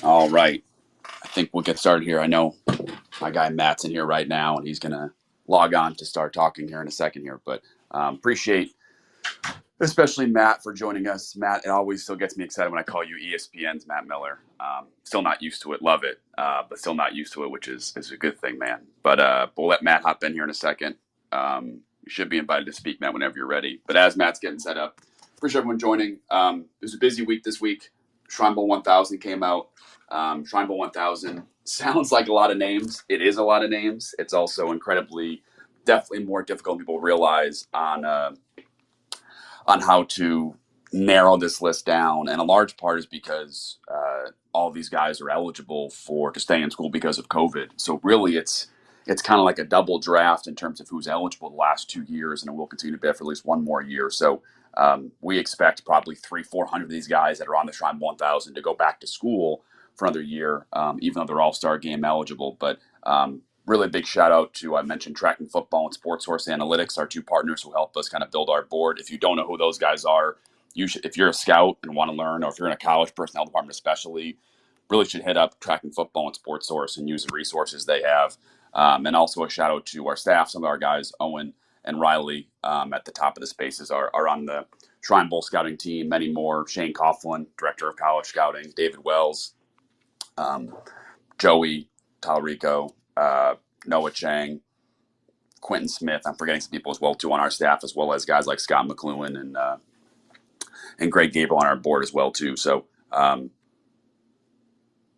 All right. I think we'll get started here. I know my guy Matt's in here right now, and he's going to log on to start talking here in a second here. But appreciate, especially Matt, for joining us. Matt, it always still gets me excited when I call you ESPN's Matt Miller. Still not used to it. Love it, but still not used to it, which is a good thing, man. But we'll let Matt hop in here in a second. You should be invited to speak, Matt, whenever you're ready. But as Matt's getting set up, appreciate everyone joining. It was a busy week this week. Shrine Bowl 1000 came out. Shrine Bowl 1000 sounds like a lot of names. It is a lot of names. It's also incredibly, definitely more difficult than people realize on how to narrow this list down. And a large part is because all these guys are eligible to stay in school because of COVID. So really, it's kind of like a double draft in terms of who's eligible the last 2 years, and it will continue to be for at least one more year. So we expect probably 300-400 of these guys that are on the Shrine 1000 to go back to school for another year, even though they're all-star game eligible. But really big shout out to, I mentioned Tracking Football and Sports Source Analytics, our two partners who help us kind of build our board. If you don't know who those guys are, you should, if you're a scout and want to learn, or if you're in a college personnel department especially, really should hit up Tracking Football and Sports Source and use the resources they have. And also a shout out to our staff. Some of our guys, Owen and Riley, at the top of the spaces, are on the Shrine Bowl scouting team. Many more. Shane Coughlin, director of college scouting. David Wells, Joey Talarico, Noah Chang, Quentin Smith. I'm forgetting some people as well too on our staff, as well as guys like Scott McLuhan and Greg Gabriel on our board as well too. So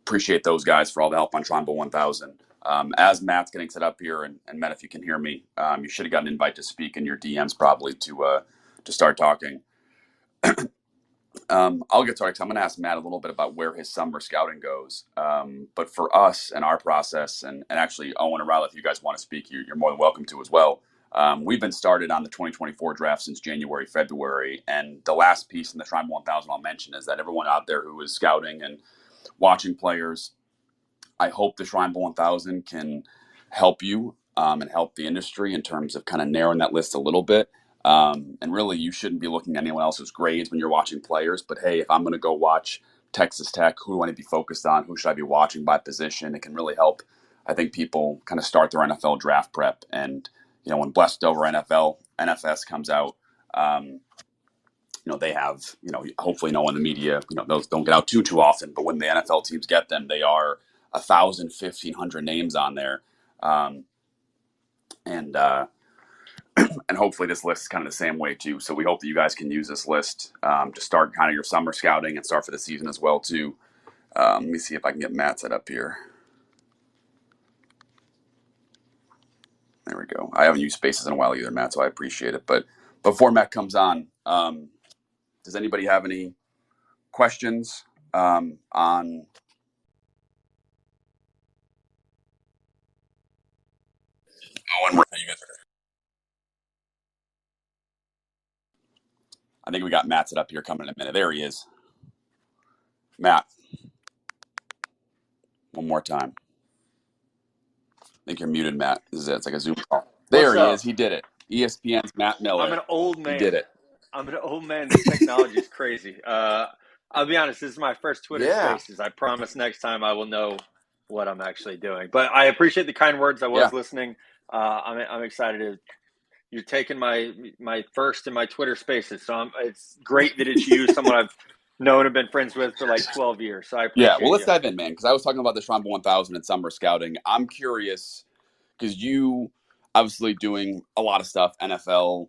appreciate those guys for all the help on Shrine Bowl 1000. As Matt's getting set up here, and Matt, if you can hear me, you should have got an invite to speak in your DMs probably to start talking. I'll get started. I'm going to ask Matt a little bit about where his summer scouting goes. But for us and our process, and actually Owen and Riley, if you guys want to speak, you're more than welcome to as well. We've been started on the 2024 draft since January, February. And the last piece in the Shrine 1000 I'll mention is that everyone out there who is scouting and watching players, I hope the Shrine Bowl 1000 can help you and help the industry in terms of kind of narrowing that list a little bit. And really, you shouldn't be looking at anyone else's grades when you're watching players. But hey, if I'm going to go watch Texas Tech, who do I need to be focused on? Who should I be watching by position? It can really help, I think, people kind of start their NFL draft prep. And, when Blessed Over NFS comes out, they have, hopefully no one in the media, those don't get out too often. But when the NFL teams get them, they are 1,000, 1,500 names on there. And hopefully this list is kind of the same way too. So we hope that you guys can use this list to start kind of your summer scouting and start for the season as well too. Let me see if I can get Matt set up here. There we go. I haven't used Spaces in a while either, Matt, so I appreciate it. But before Matt comes on, does anybody have any questions on? I think we got Matt set up here coming in a minute. There he is. Matt, one more time. I think you're muted, Matt. This is it. It's like a Zoom call. There he is. He did it. ESPN's Matt Miller. I'm an old man. He did it. I'm an old man. This technology is crazy. I'll be honest. This is my first Twitter Spaces. I promise next time I will know what I'm actually doing. But I appreciate the kind words. I was listening. I'm excited. You're taking my first in my Twitter Spaces. So it's great that it's you, someone I've known and been friends with for like 12 years. So I appreciate well, let's dive in, man, because I was talking about the Shrine Bowl 1000 and summer scouting. I'm curious because you obviously doing a lot of stuff, NFL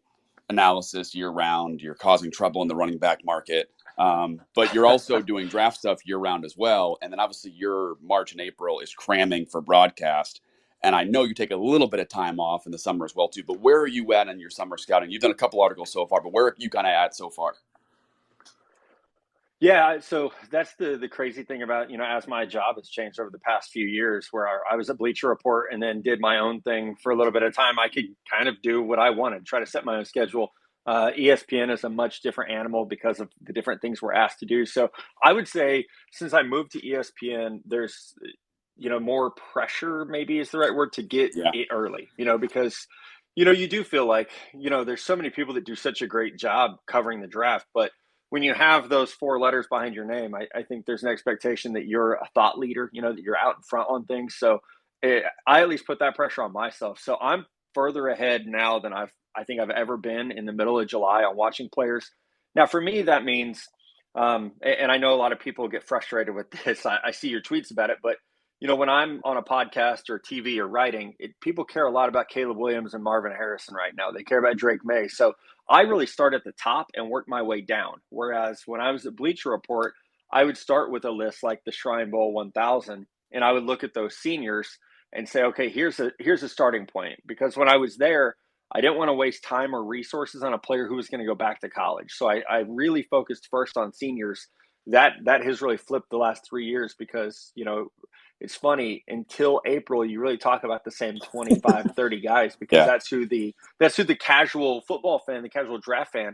analysis year round. You're causing trouble in the running back market. But you're also doing draft stuff year round as well. And then obviously your March and April is cramming for broadcast. And I know you take a little bit of time off in the summer as well, too. But where are you at in your summer scouting? You've done a couple articles so far, but where are you kind of at so far? Yeah, so that's the crazy thing about, as my job has changed over the past few years, where I was at Bleacher Report and then did my own thing for a little bit of time. I could kind of do what I wanted, try to set my own schedule. ESPN is a much different animal because of the different things we're asked to do. So I would say since I moved to ESPN, there's, more pressure, maybe is the right word, to get it early, because, you do feel like, there's so many people that do such a great job covering the draft, but when you have those four letters behind your name, I think there's an expectation that you're a thought leader, that you're out in front on things. So I at least put that pressure on myself. So I'm further ahead now than I think I've ever been in the middle of July on watching players. Now, for me, that means, and I know a lot of people get frustrated with this. I see your tweets about it, but when I'm on a podcast or TV or writing, people care a lot about Caleb Williams and Marvin Harrison right now. They care about Drake May. So I really start at the top and work my way down. Whereas when I was at Bleacher Report, I would start with a list like the Shrine Bowl 1000, and I would look at those seniors and say, okay, here's a starting point. Because when I was there, I didn't want to waste time or resources on a player who was going to go back to college. So I really focused first on seniors. That has really flipped the last 3 years because, it's funny, until April, you really talk about the same 25, 30 guys because Yeah. that's who the casual football fan, the casual draft fan,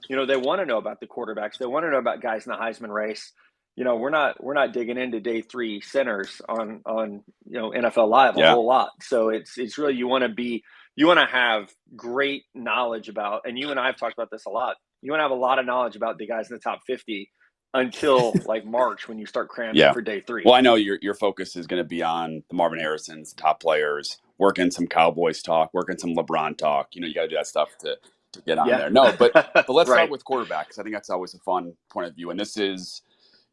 they want to know about the quarterbacks. They want to know about guys in the Heisman race. We're not digging into day 3 centers on NFL Live a Yeah. whole lot. So it's really, you want to have great knowledge about, and you and I have talked about this a lot. You want to have a lot of knowledge about the guys in the top 50 until like March when you start cramming for day 3. Well, I know your focus is going to be on the Marvin Harrisons, top players, working some Cowboys talk, working some LeBron talk. You got to do that stuff to get on there. No, but let's Right. start with quarterbacks. I think that's always a fun point of view. And this is,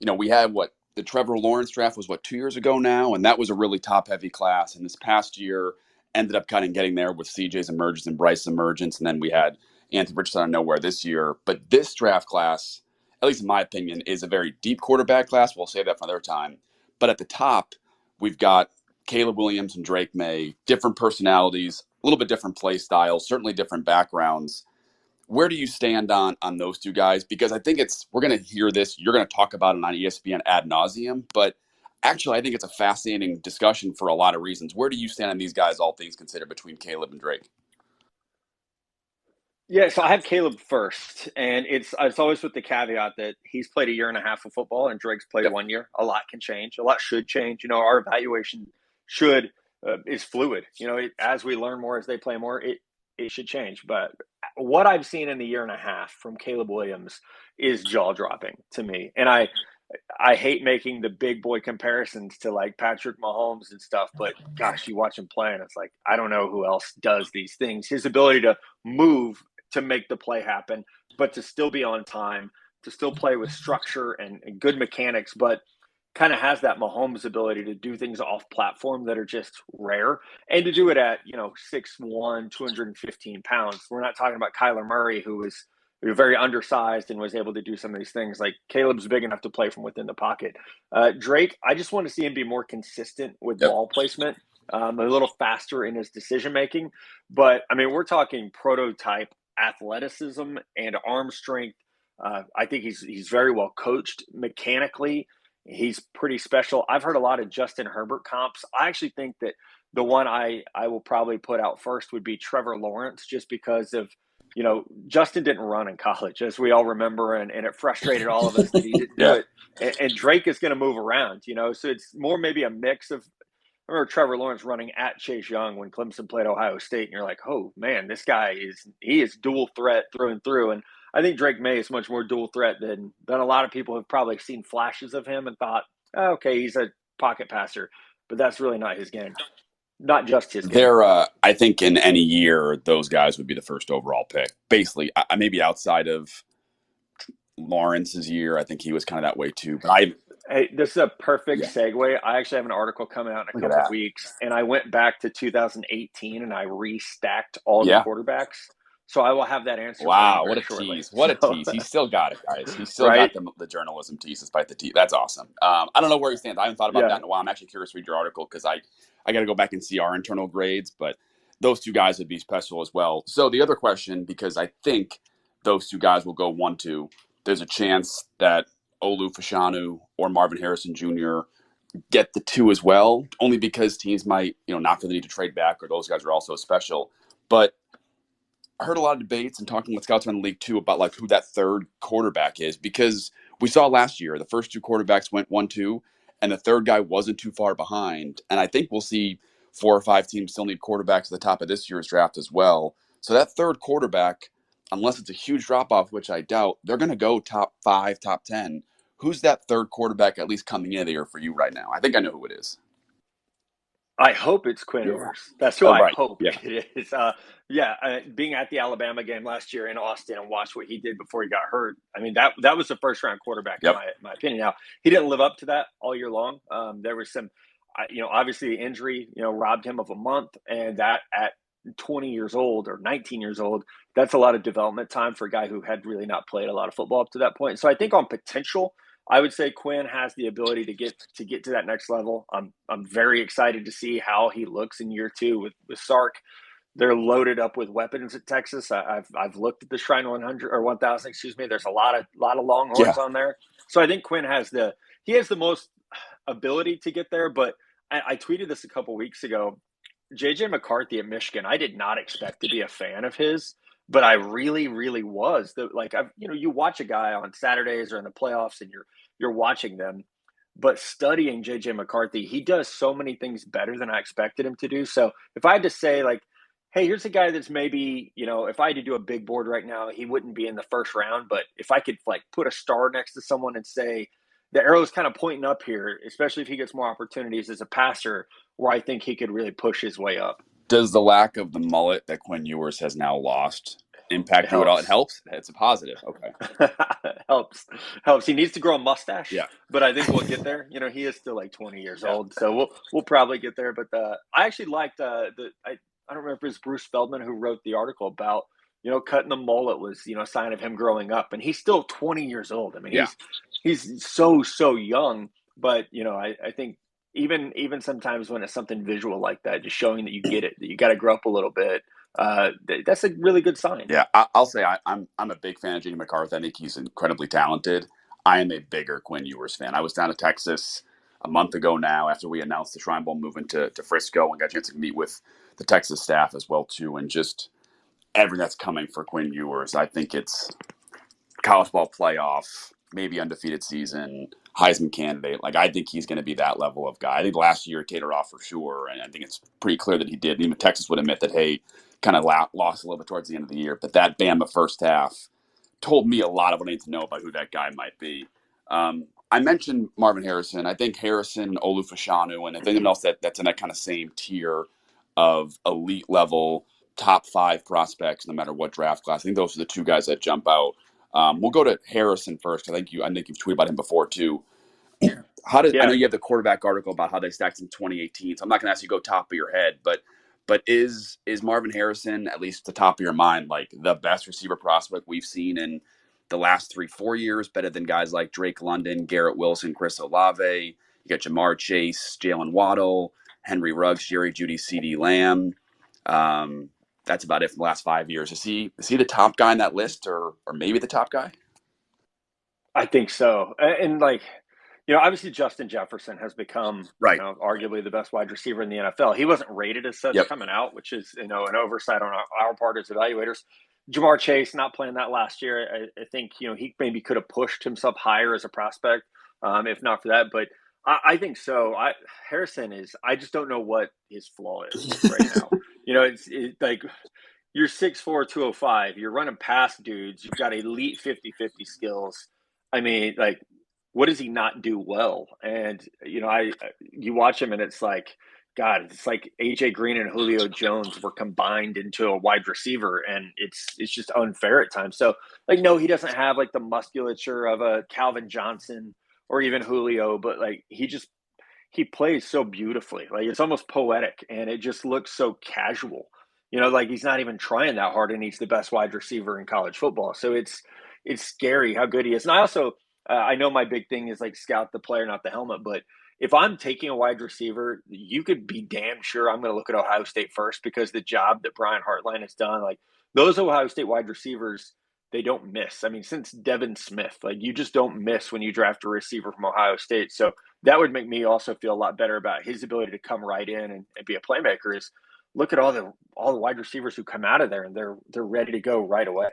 we had the Trevor Lawrence draft was 2 years ago now, and that was a really top heavy class. And this past year ended up kind of getting there with CJ's emergence and Bryce's emergence, and then we had Anthony Richardson out of nowhere this year. But this draft class, at least in my opinion, is a very deep quarterback class. We'll save that for another time. But at the top, we've got Caleb Williams and Drake May, different personalities, a little bit different play styles, certainly different backgrounds. Where do you stand on those two guys? Because I think we're going to hear this. You're going to talk about it on ESPN ad nauseum. But actually, I think it's a fascinating discussion for a lot of reasons. Where do you stand on these guys, all things considered, between Caleb and Drake? Yeah, so I have Caleb first, and it's always with the caveat that he's played a year and a half of football, and Drake's played 1 year. A lot can change. A lot should change. Our evaluation is fluid. As we learn more, as they play more, it should change. But what I've seen in the year and a half from Caleb Williams is jaw dropping to me, and I hate making the big boy comparisons to like Patrick Mahomes and stuff, but gosh, you watch him play, and it's like I don't know who else does these things. His ability to move to make the play happen, but to still be on time, to still play with structure and good mechanics, but kind of has that Mahomes ability to do things off platform that are just rare, and to do it at 6'1", 215 pounds. We're not talking about Kyler Murray, who was very undersized and was able to do some of these things. Like Caleb's big enough to play from within the pocket. Drake, I just want to see him be more consistent with ball placement, a little faster in his decision making. But I mean, we're talking prototype athleticism and arm strength. I think he's very well coached mechanically. He's pretty special. I've heard a lot of Justin Herbert comps. I actually think that the one I will probably put out first would be Trevor Lawrence, just because of, Justin didn't run in college, as we all remember, and it frustrated all of us that he didn't do it. And Drake is going to move around, so it's more maybe a mix of. I remember Trevor Lawrence running at Chase Young when Clemson played Ohio State, and you're like, oh man, this guy is dual threat through and through. And I think Drake May is much more dual threat than a lot of people have probably seen flashes of him and thought, oh, okay, he's a pocket passer, but that's really not his game. Not just his game. I think in any year, those guys would be the first overall pick. Basically, maybe outside of Lawrence's year, I think he was kind of that way too. But hey, this is a perfect segue. I actually have an article coming out in a couple of weeks, and I went back to 2018 and I restacked all the quarterbacks. So I will have that answer. Wow, what a shortly. tease! What a tease! He's still got it, guys. He's still got the journalism tease despite the tease. That's awesome. I don't know where he stands. I haven't thought about that in a while. I'm actually curious to read your article because I got to go back and see our internal grades, but those two guys would be special as well. So the other question, because I think those two guys will go 1-2, there's a chance that Olu Fashanu or Marvin Harrison Jr. get the 2 as well, only because teams might, not feel the need to trade back, or those guys are also special. But I heard a lot of debates and talking with scouts around the league too about like who that third quarterback is, because we saw last year the first 2 quarterbacks went 1-2, and the third guy wasn't too far behind. And I think we'll see 4 or 5 teams still need quarterbacks at the top of this year's draft as well. So that third quarterback, unless it's a huge drop off, which I doubt, they're going to go top 5, top 10. Who's that third quarterback at least coming into the year for you right now? I think I know who it is. I hope it's Quinn Yeah. Ewers. That's who Oh, I right. hope Yeah. it is. Being at the Alabama game last year in Austin and watch what he did before he got hurt. I mean, that was the first round quarterback in Yep. my opinion. Now he didn't live up to that all year long. There was some, obviously the injury, robbed him of a month, and that at 20 years old or 19 years old, that's a lot of development time for a guy who had really not played a lot of football up to that point. So I think on potential, I would say Quinn has the ability to get to that next level. I'm very excited to see how he looks in year two with Sark. They're loaded up with weapons at Texas. I've looked at the Shrine 100 or 1000. Excuse me. There's a lot of Yeah. Longhorns on there. So I think Quinn has the most ability to get there. But I tweeted this a couple weeks ago. JJ McCarthy at Michigan, I did not expect to be a fan of his, but I really, really was. You watch a guy on Saturdays or in the playoffs, and you're watching them, but studying JJ McCarthy, he does so many things better than I expected him to do. So if I had to say, like, hey, here's a guy that's maybe, if I had to do a big board right now, he wouldn't be in the first round. But if I could like put a star next to someone and say the arrow is kind of pointing up here, especially if he gets more opportunities as a passer, where I think he could really push his way up. Does the lack of the mullet that Quinn Ewers has now lost It impact you at all? It helps. helps. It's a positive. Okay. Helps. He needs to grow a mustache, Yeah. but I think we'll get there. He is still like 20 years Yeah. old, so we'll probably get there. But I actually liked I don't remember if it was Bruce Feldman who wrote the article about cutting the mullet was a sign of him growing up, and he's still 20 years old. I mean, Yeah. he's so young, but I think even sometimes when it's something visual like that, just showing that you get it, that you got to grow up a little bit. That's a really good sign. Yeah. I'll say I'm a big fan of J.D. McCarthy. I think he's incredibly talented. I am a bigger Quinn Ewers fan. I was down to Texas a month ago now after we announced the Shrine Bowl moving to Frisco and got a chance to meet with the Texas staff as well too, and just everything that's coming for Quinn Ewers. I think it's college ball playoff, maybe undefeated season, Heisman candidate. Like I think he's going to be that level of guy. I think last year catered off for sure, and I think it's pretty clear that he did. And even Texas would admit that hey, kind of lost a little bit towards the end of the year, but that Bama first half told me a lot of what I need to know about who that guy might be. I mentioned Marvin Harrison. I think Harrison, Olufashanu, and anything else that's in that kind of same tier of elite level top 5 prospects, no matter what draft class. I think those are the two guys that jump out. We'll go to Harrison first. I think you've tweeted about him before too. I know Yeah, you have the quarterback article about how they stacked in 2018, so I'm not going to ask you to go top of your head, but is Marvin Harrison at least the top of your mind like the best receiver prospect we've seen in the last 3-4 years? Better than guys like Drake London, Garrett Wilson, Chris Olave. You got Jamar Chase, Jalen Waddle, Henry Ruggs, Jerry Judy, C.D. Lamb. That's about it from the last 5 years. Is he the top guy on that list, or maybe the top guy? I think so. And like, obviously Justin Jefferson has become, Right. arguably the best wide receiver in the NFL. He wasn't rated as such Yep. coming out, which is, an oversight on our part as evaluators. Jamar Chase not playing that last year. I think, he maybe could have pushed himself higher as a prospect, if not for that. But I think so. Harrison I just don't know what his flaw is right now. It's like you're 6'4", 205. You're running past dudes. You've got elite 50-50 skills. I mean, like, what does he not do well? And you watch him, and it's like, God, it's like AJ Green and Julio Jones were combined into a wide receiver, and it's just unfair at times. So, like, no, he doesn't have like the musculature of a Calvin Johnson or even Julio, but like he plays so beautifully. Like it's almost poetic, and it just looks so casual. Like he's not even trying that hard, and he's the best wide receiver in college football. So it's scary how good he is. And I also I know my big thing is like scout the player, not the helmet. But if I'm taking a wide receiver, you could be damn sure I'm going to look at Ohio State first, because the job that Brian Hartline has done, like those Ohio State wide receivers, they don't miss. I mean, since Devin Smith, like you just don't miss when you draft a receiver from Ohio State. So that would make me also feel a lot better about his ability to come right in and be a playmaker. Is look at all the wide receivers who come out of there, and they're ready to go right away.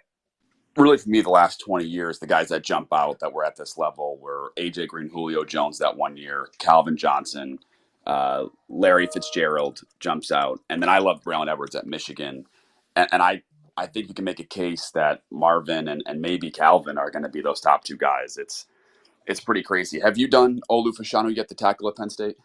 Really, for me, the last 20 years, the guys that jump out that were at this level were AJ Green, Julio Jones that one year, Calvin Johnson, Larry Fitzgerald jumps out, and then I love Braylon Edwards at Michigan, and I I think you can make a case that Marvin and maybe Calvin are going to be those top two guys. It's pretty crazy. Have you done Olu Fashanu yet, the tackle at Penn State?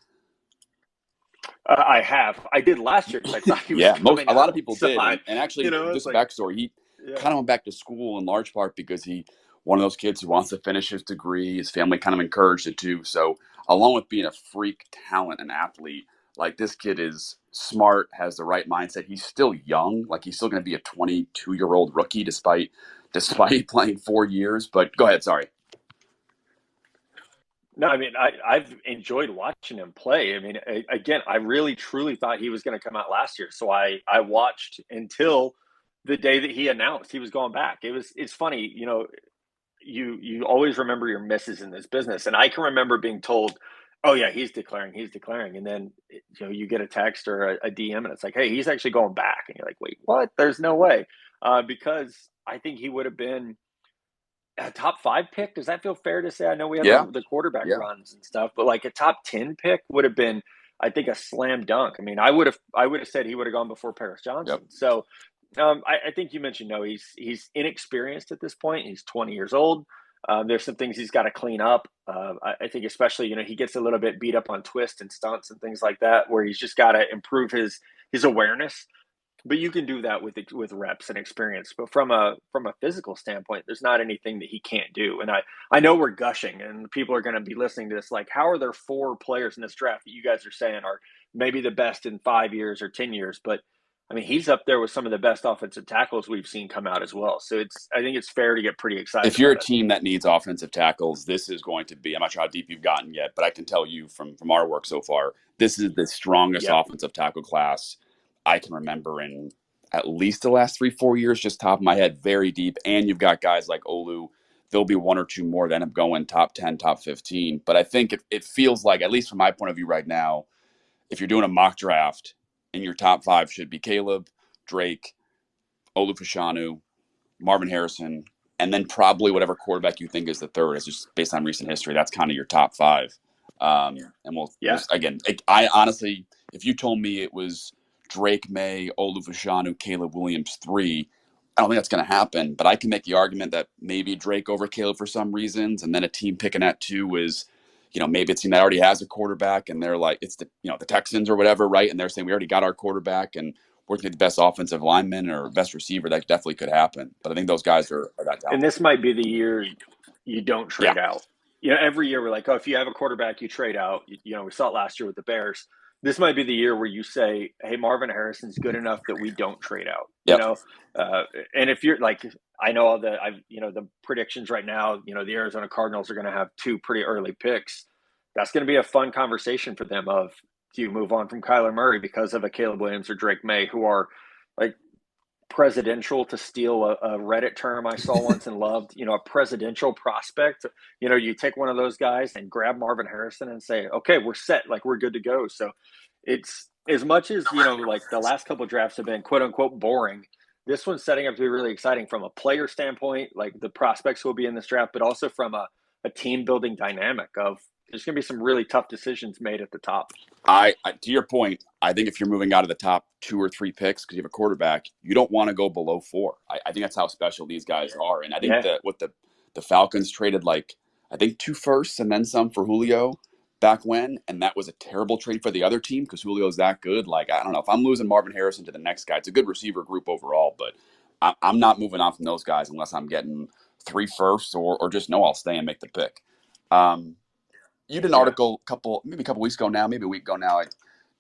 I have. I did last year because I thought he was Yeah, coming a lot of out. people So did, and actually, it's just a like, backstory. He yeah. kind of went back to school in large part because he one of those kids who wants to finish his degree. His family kind of encouraged it too. So, along with being a freak talent and athlete, like this kid is smart, has the right mindset. He's still young, like he's still going to be a 22-year-old rookie despite playing 4 years. But go ahead, sorry. No, I mean, I've enjoyed watching him play. I mean, again, I really truly thought he was going to come out last year. So I watched until the day that he announced he was going back. It's funny, you always remember your misses in this business. And I can remember being told, "Oh yeah, he's declaring." And then you get a text or a DM and it's like, "Hey, he's actually going back." And you're like, "Wait, what? There's no way." Because I think he would have been a top 5 pick. Does that feel fair to say? I know we have Yeah, the quarterback yeah, runs and stuff, but like a top 10 pick would have been, I think, a slam dunk. I mean, I would have said he would have gone before Paris yep. Johnson. So I think you mentioned, no, he's inexperienced at this point. He's 20 years old. There's some things he's got to clean up. I think especially, he gets a little bit beat up on twist and stunts and things like that, where he's just got to improve his awareness. But you can do that with reps and experience. But from a physical standpoint, there's not anything that he can't do. And I know we're gushing, and people are going to be listening to this like, how are there 4 players in this draft that you guys are saying are maybe the best in 5 years or 10 years? But I mean, he's up there with some of the best offensive tackles we've seen come out as well. So I think it's fair to get pretty excited If you're a about it. team that needs offensive tackles, this is going to be. I'm not sure how deep you've gotten yet, but I can tell you from our work so far, this is the strongest Yep. offensive tackle class I can remember in at least the last 3-4 years, just top of my head, very deep. And you've got guys like Olu. There'll be one or two more that end up going top 10, top 15. But I think it feels like, at least from my point of view right now, if you're doing a mock draft, in your top 5 should be Caleb, Drake, Olu Fashanu, Marvin Harrison, and then probably whatever quarterback you think is the third. Is just based on recent history. That's kind of your top 5. And we'll Yeah. again. I honestly, if you told me it was Drake May, Olu Fashanu, Caleb Williams 3, I don't think that's going to happen. But I can make the argument that maybe Drake over Caleb for some reasons, and then a team picking at 2 is, maybe a team that already has a quarterback, and they're like, it's the Texans or whatever, right? And they're saying we already got our quarterback, and we're going to get the best offensive lineman or best receiver. That definitely could happen. But I think those guys are that And talented. this might be the year you don't Yeah. trade out. Every year we're like, oh, if you have a quarterback, you trade out. We saw it last year with the Bears. This might be the year where you say, hey, Marvin Harrison's good enough that we don't trade out. Yep. And if you're like, I know all the predictions right now, the Arizona Cardinals are going to have 2 pretty early picks. That's going to be a fun conversation for them of, do you move on from Kyler Murray because of a Caleb Williams or Drake May, who are like presidential, to steal a Reddit term I saw once and loved, a presidential prospect. You take one of those guys and grab Marvin Harrison and say, okay, we're set, like we're good to go. So it's, as much as, like the last couple of drafts have been quote unquote boring, this one's setting up to be really exciting from a player standpoint, like the prospects who will be in this draft, but also from a team building dynamic of, there's going to be some really tough decisions made at the top. I to your point, I think if you're moving out of the top 2 or 3 picks because you have a quarterback, you don't want to go below 4. I think that's how special these guys are. And I think Yeah. that what the Falcons traded, like, I think 2 firsts and then some for Julio back when, and that was a terrible trade for the other team because Julio's that good. Like, I don't know, if I'm losing Marvin Harrison to the next guy, it's a good receiver group overall, but I'm not moving on from those guys unless I'm getting 3 firsts or just no, I'll stay and make the pick. You did an Yeah. article maybe a couple weeks ago now, maybe a week ago now, I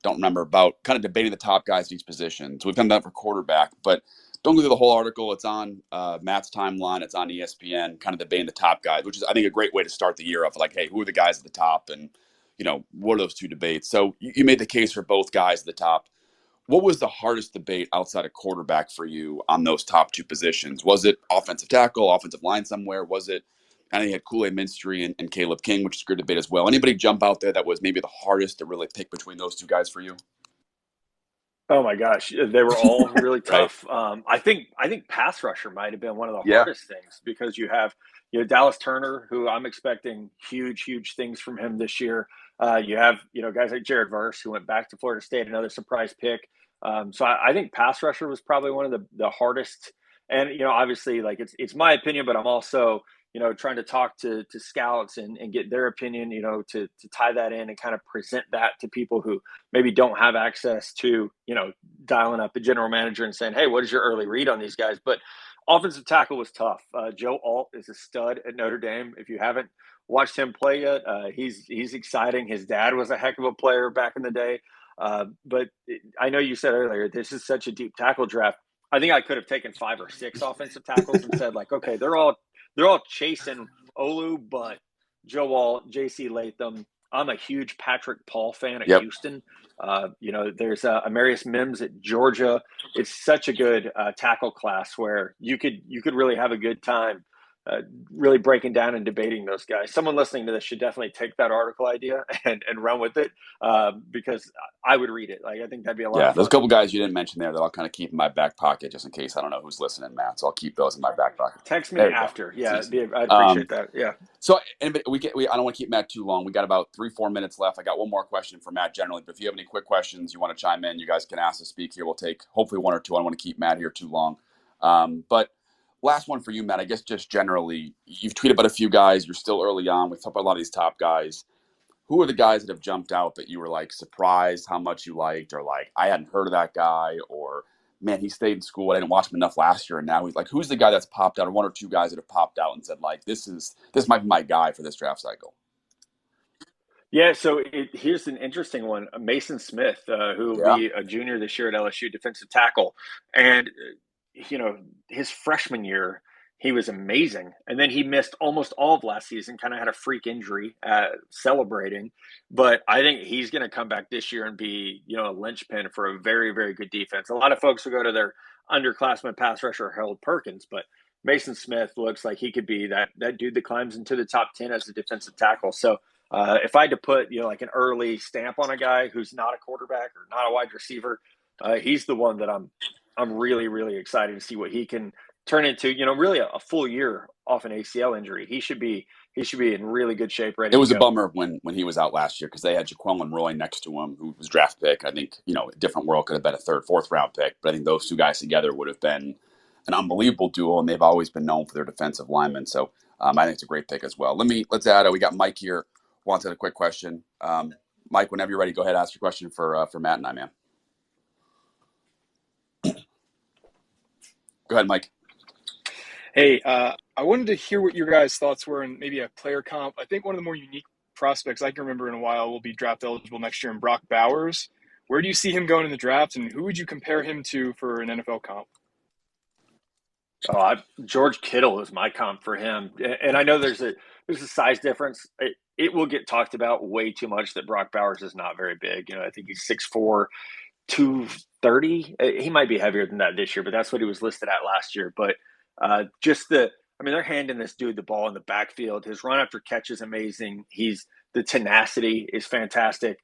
don't remember, about kind of debating the top guys in each position. So we've done that for quarterback, but don't go through the whole article. It's on Matt's timeline. It's on ESPN, kind of debating the top guys, which is, I think, a great way to start the year off. Like, hey, who are the guys at the top, and what are those 2 debates? So you made the case for both guys at the top. What was the hardest debate outside of quarterback for you on those top 2 positions? Was it offensive tackle, offensive line somewhere? Was it, I think you had Kool-Aid Minstry and Caleb King, which is a good debate as well. Anybody jump out there that was maybe the hardest to really pick between those 2 guys for you? Oh my gosh, they were all really Right. tough. I think pass rusher might have been one of the Yeah. hardest things, because you have Dallas Turner, who I'm expecting huge things from him this year. You have guys like Jared Verse, who went back to Florida State, another surprise pick. So I think pass rusher was probably one of the hardest And obviously, like it's my opinion, but I'm also trying to talk to scouts and get their opinion, to tie that in and kind of present that to people who maybe don't have access to dialing up the general manager and saying, hey, what is your early read on these guys? But offensive tackle was tough. Joe Alt is a stud at Notre Dame. If you haven't watched him play yet, he's exciting. His dad was a heck of a player back in the day. But I know you said earlier, this is such a deep tackle draft. I think I could have taken 5 or 6 offensive tackles and said, like, okay, they're all chasing Olu, but Joe Alt, J.C. Latham. I'm a huge Patrick Paul fan at Yep. Houston. There's Amarius Mims at Georgia. It's such a good tackle class where you could really have a good time really breaking down and debating those guys. Someone listening to this should definitely take that article idea and run with it because I would read it. Like, I think that'd be a lot Yeah, of there's a fun. couple guys you didn't mention there that I'll kind of keep in my back pocket just in case. I don't know who's listening, Matt. So I'll keep those in my back pocket. Text me There you go. after. It's Yeah, easy. I'd appreciate that. Yeah. So I don't want to keep Matt too long. We got about 3-4 minutes left. I got one more question for Matt generally, but if you have any quick questions you want to chime in, you guys can ask to speak here. We'll take hopefully 1 or 2. I don't want to keep Matt here too long. But last one for you, Matt. I guess just generally, you've tweeted about a few guys. You're still early on. We've talked about a lot of these top guys. Who are the guys that have jumped out that you were like surprised how much you liked, or like I hadn't heard of that guy, or man, he stayed in school. I didn't watch him enough last year, and now he's like, who's the guy that's popped out, or 1 or 2 guys that have popped out and said like, this might be my guy for this draft cycle. Yeah, so here's an interesting one. Mason Smith, who will Yeah, be a junior this year at LSU, defensive tackle. And, his freshman year, he was amazing. And then he missed almost all of last season, kind of had a freak injury celebrating. But I think he's going to come back this year and be, a linchpin for a very, very good defense. A lot of folks will go to their underclassman pass rusher, Harold Perkins, but Mason Smith looks like he could be that dude that climbs into the top 10 as a defensive tackle. So, if I had to put, like an early stamp on a guy who's not a quarterback or not a wide receiver, he's the one that I'm really, really excited to see what he can turn into. Really a full year off an ACL injury. He should be in really good shape, ready it to was a go. bummer when he was out last year because they had Jaquelin Roy next to him, who was draft pick. I think a different world could have been a 3rd, 4th round pick, but I think those 2 guys together would have been an unbelievable duo, and they've always been known for their defensive linemen. So I think it's a great pick as well. Let's add. We got Mike here. Wants a quick question. Mike, whenever you're ready, go ahead and ask your question for Matt and I, man. Go ahead, Mike. Hey, I wanted to hear what your guys' thoughts were and maybe a player comp. I think one of the more unique prospects I can remember in a while will be draft eligible next year in Brock Bowers. Where do you see him going in the draft, and who would you compare him to for an NFL comp? George Kittle is my comp for him, and I know there's a size difference. It will get talked about way too much that Brock Bowers is not very big. I think he's 6'4", 230. He might be heavier than that this year, but that's what he was listed at last year. But they're handing this dude the ball in the backfield. His run after catch is amazing. The tenacity is fantastic.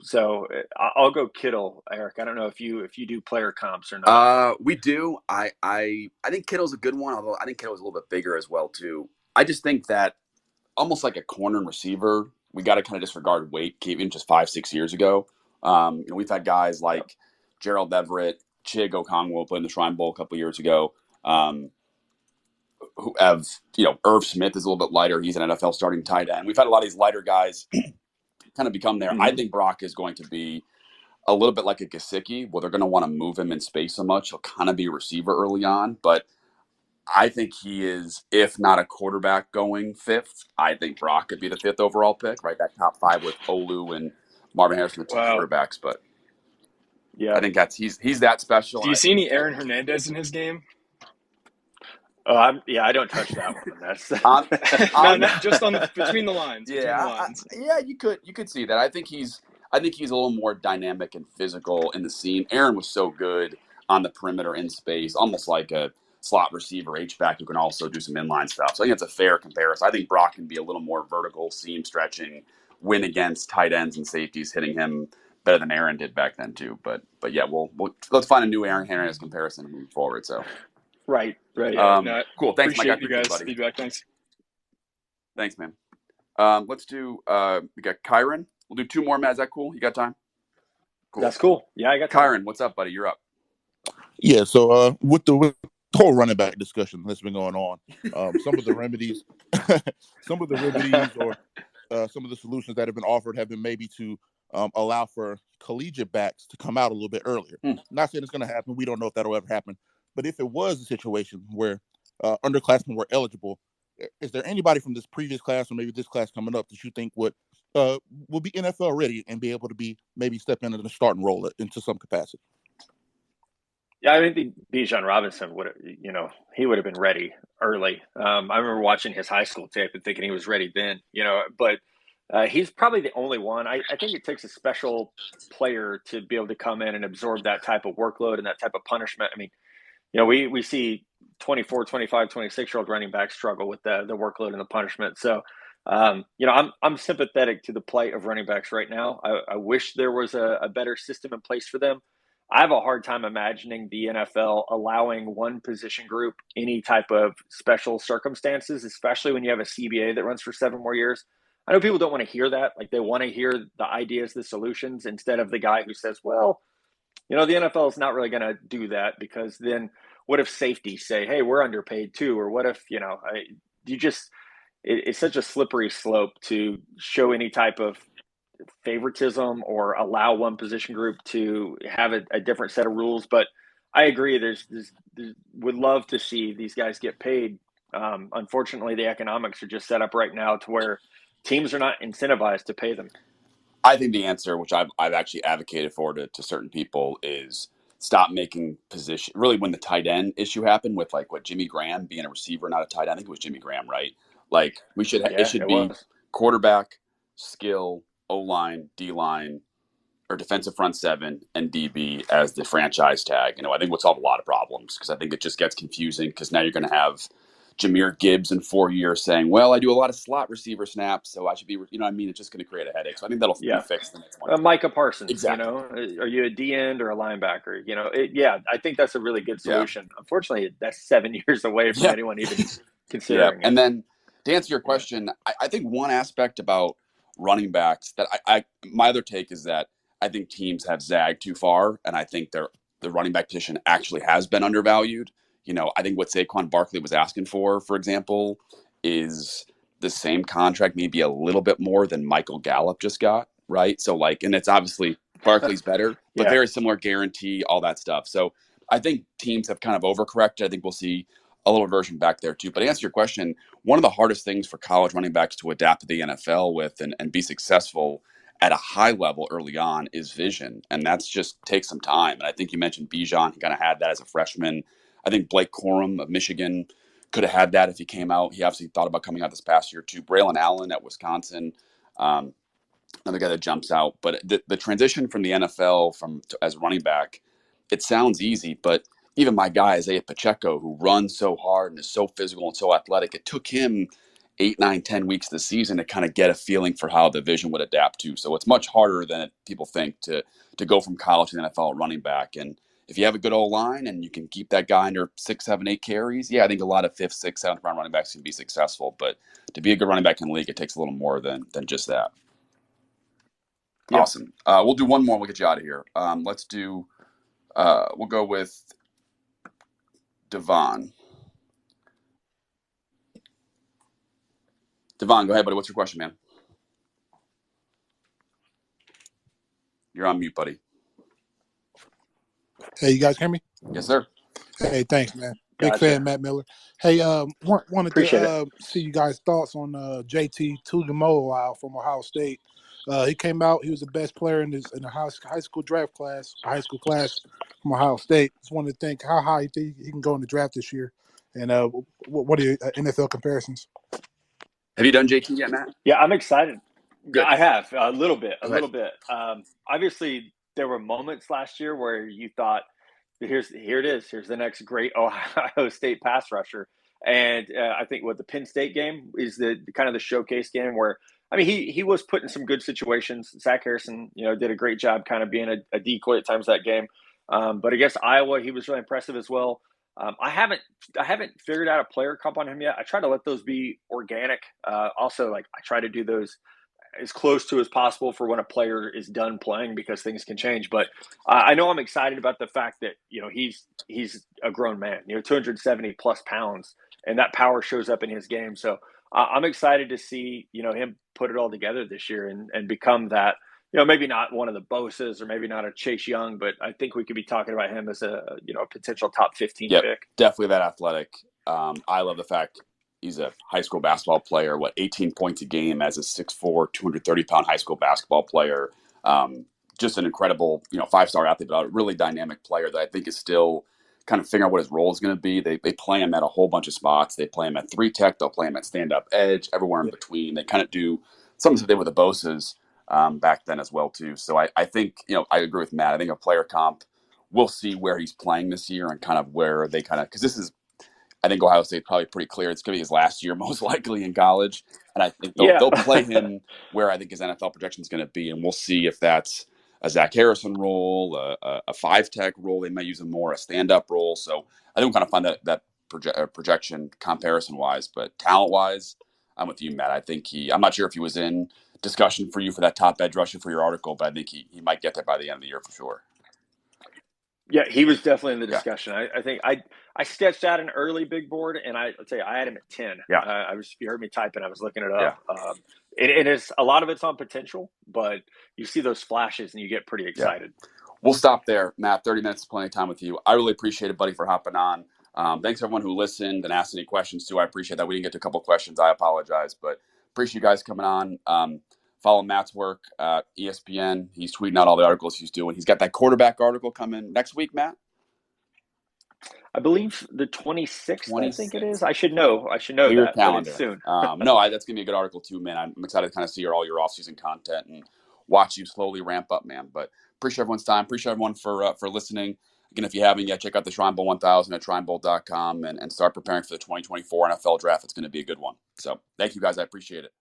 So I'll go Kittle, Eric. I don't know if you do player comps or not. We do. I think Kittle's a good one, although I think Kittle's a little bit bigger as well too. I just think that almost like a corner and receiver, we got to kind of disregard weight, even just 5-6 years ago. We've had guys like Gerald Everett, Chig Okongwu played in the Shrine Bowl a couple years ago. Who have, Irv Smith is a little bit lighter. He's an NFL starting tight end. We've had a lot of these lighter guys kind of become there. Mm-hmm. I think Brock is going to be a little bit like a Gesicki, where they're going to want to move him in space so much. He'll kind of be a receiver early on, but I think he is, if not a quarterback going 5th, I think Brock could be the 5th overall pick, right? That top 5 with Olu and Marvin Harrison, the 2 quarterbacks. But yeah, I think he's that special. Do you see any Aaron Hernandez in his game? I don't touch that one. That's not just between the lines. Yeah, you could see that. I think he's a little more dynamic and physical in the scene. Aaron was so good on the perimeter in space, almost like a slot receiver, H-back, who can also do some inline stuff. So I think it's a fair comparison. I think Brock can be a little more vertical, seam stretching, win against tight ends and safeties, hitting him better than Aaron did back then too. But yeah, let's find a new Aaron Hernandez comparison moving forward. So. Right. Cool. Thanks, Mike. Appreciate you guys' feedback. Thanks, man. Let's do. We got Kyron. We'll do 2 more, Matt. Is that cool? You got time? Cool. That's cool. Yeah, I got time. Kyron, what's up, buddy? You're up. Yeah. So with the whole running back discussion that's been going on. Some of the remedies, some of the remedies, or some of the solutions that have been offered have been maybe to allow for collegiate backs to come out a little bit earlier. Not saying it's going to happen. We don't know if that'll ever happen. But if it was a situation where underclassmen were eligible, is there anybody from this previous class or maybe this class coming up that you think would be NFL ready and be able to be maybe step into the starting role into some capacity? Yeah, I think Bijan Robinson he would have been ready early. I remember watching his high school tape and thinking he was ready then, but he's probably the only one. I think it takes a special player to be able to come in and absorb that type of workload and that type of punishment. I mean, we see 24, 25, 26-year-old running backs struggle with the workload and the punishment. So, I'm sympathetic to the plight of running backs right now. I wish there was a better system in place for them. I have a hard time imagining the NFL allowing one position group any type of special circumstances, especially when you have a CBA that runs for 7 more years. I know people don't want to hear that. Like, they want to hear the ideas, the solutions, instead of the guy who says, well, the NFL is not really going to do that, because then what if safety say, hey, we're underpaid too? Or what if, it's such a slippery slope to show any type of favoritism or allow one position group to have a different set of rules. But I agree. There's would love to see these guys get paid. Unfortunately, the economics are just set up right now to where teams are not incentivized to pay them. I think the answer, which I've actually advocated for to certain people, is stop making position. Really, when the tight end issue happened with Jimmy Graham being a receiver, not a tight end. I think it was Jimmy Graham, right? Like, we should it should be quarterback, skill, O-line, D-line, or defensive front seven, and DB as the franchise tag. I think would solve a lot of problems, because I think it just gets confusing, because now you're going to have Jahmyr Gibbs in 4 years saying, well, I do a lot of slot receiver snaps, so I should be, it's just going to create a headache. So I think that'll be fixed in the next one. Micah Parsons, exactly. Are you a D end or a linebacker? I think that's a really good solution. Yeah. Unfortunately, that's 7 years away from anyone even considering it. And then to answer your question, I think one aspect about running backs that my other take is that I think teams have zagged too far, and I think the running back position actually has been undervalued. I think what Saquon Barkley was asking for example, is the same contract, maybe a little bit more than Michael Gallup just got, right? So and it's obviously Barkley's better, but very similar guarantee, all that stuff. So I think teams have kind of overcorrected. I think we'll see a little version back there too. But to answer your question, one of the hardest things for college running backs to adapt to the NFL with and be successful at a high level early on is vision. And that's just takes some time. And I think you mentioned Bijan, he kind of had that as a freshman. I think Blake Corum of Michigan could have had that if he came out. He obviously thought about coming out this past year too. Braylon Allen at Wisconsin, another guy that jumps out. But the transition from the NFL as a running back, it sounds easy, but even my guy, Isaiah Pacheco, who runs so hard and is so physical and so athletic, it took him 8, 9, 10 weeks of the season to kind of get a feeling for how the vision would adapt to. So it's much harder than people think to go from college to the NFL running back. And if you have a good O-line and you can keep that guy under 6, 7, 8 carries, I think a lot of 5th, 6th, 7th round running backs can be successful. But to be a good running back in the league, it takes a little more than just that. Yep. Awesome. We'll do one more. We'll get you out of here. Let's do. We'll go with Devon. Devon, go ahead, buddy. What's your question, man? You're on mute, buddy. Hey, you guys hear me? Yes, sir. Hey, thanks, man. Big fan, Matt Miller. Hey, wanted to see you guys' thoughts on JT Tuimoloau from Ohio State. He came out. He was the best player in the high school draft class, from Ohio State. Just wanted to think how high you think he can go in the draft this year, and what are your NFL comparisons? Have you done JT yet, Matt? Yeah, I'm excited. Good. I have a little bit. Obviously, there were moments last year where you thought, here it is. Here's the next great Ohio State pass rusher. And I think the Penn State game is the kind of the showcase game where, he was put in some good situations. Zach Harrison, did a great job kind of being a decoy at times that game. But against Iowa, he was really impressive as well. I haven't figured out a player comp on him yet. I try to let those be organic. Also, I try to do those as close to as possible for when a player is done playing, because things can change. But I know I'm excited about the fact that, he's a grown man, 270 plus pounds, and that power shows up in his game. So I'm excited to see, him put it all together this year and become that, maybe not one of the Boses or maybe not a Chase Young, but I think we could be talking about him as a potential top 15 pick. Definitely that athletic. I love the fact he's a high school basketball player, 18 points a game as a 6'4", 230-pound high school basketball player. Just an incredible, 5-star athlete, but a really dynamic player that I think is still kind of figuring out what his role is going to be. They play him at a whole bunch of spots. They play him at 3-tech. They'll play him at stand-up edge, everywhere in between. They kind of do something they did with the Boses back then as well, too. So I think, I agree with Matt. I think a player comp, we'll see where he's playing this year and kind of where they because this is, I think Ohio State probably pretty clear it's going to be his last year most likely in college. And I think they'll play him where I think his NFL projection is going to be. And we'll see if that's a Zach Harrison role, a 5-tech role. They may use him more, a stand-up role. So I think we'll kind of find that projection comparison-wise. But talent-wise, I'm with you, Matt. I think I'm not sure if he was in discussion for you for that top edge rusher for your article, but I think he might get there by the end of the year for sure. Yeah, he was definitely in the discussion. Yeah. I think I sketched out an early big board, and I'll tell you, I had him at 10. Yeah. You heard me typing. I was looking it up. Yeah. It is a lot of it's on potential, but you see those flashes and you get pretty excited. Yeah. We'll stop there, Matt. 30 minutes is plenty of time with you. I really appreciate it, buddy, for hopping on. Thanks everyone who listened and asked any questions too. I appreciate that. We didn't get to a couple questions. I apologize, but appreciate you guys coming on. Follow Matt's work at ESPN. He's tweeting out all the articles he's doing. He's got that quarterback article coming next week, Matt. I believe the 26th, I think it is. I should know Clear that calendar. Soon. That's going to be a good article too, man. I'm excited to kind of see all your off-season content and watch you slowly ramp up, man. But appreciate everyone's time. Appreciate everyone for listening. Again, if you haven't yet, check out the Shrine Bowl 1000 at shrinebowl.com and start preparing for the 2024 NFL Draft. It's going to be a good one. So thank you, guys. I appreciate it.